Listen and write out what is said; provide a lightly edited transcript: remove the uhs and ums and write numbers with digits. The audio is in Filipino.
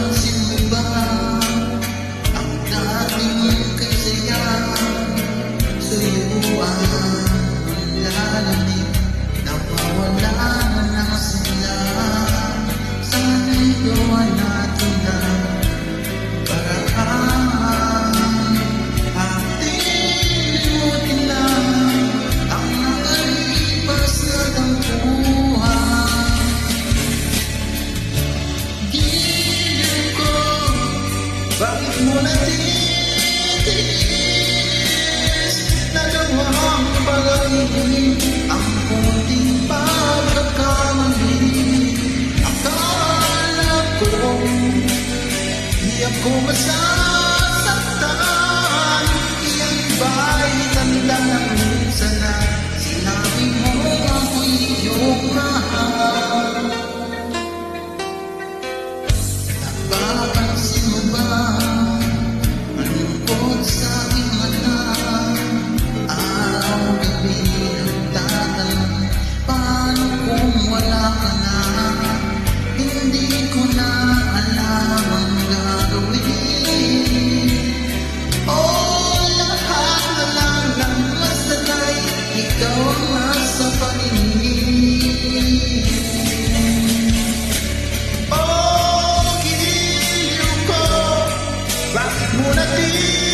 Napapansin mo ba ang dating kay saya? Sa'yo ang lalamig, nawawala na sila. Sana'y gawa natin na paraan. Ating limutin lang ang nakalipas na tampuhan. Giliw ko, bakit mo natitiis? Nagawang pag-ibig ang kunting pagkakamali. Akala ko di ako masasaktan. Iyan ba'y tanda ng minsan na sinabi mo ako'y iyong mahal? Napapansin mo ba ang lungkot sa aking mata? Araw-gabi nagtatanong, paano kung wala ka na? Hindi ko na alam ang gagawin. Lahat na lang ng masanay, ikaw ang nasa paningin. Giliw ko, bakit mo natin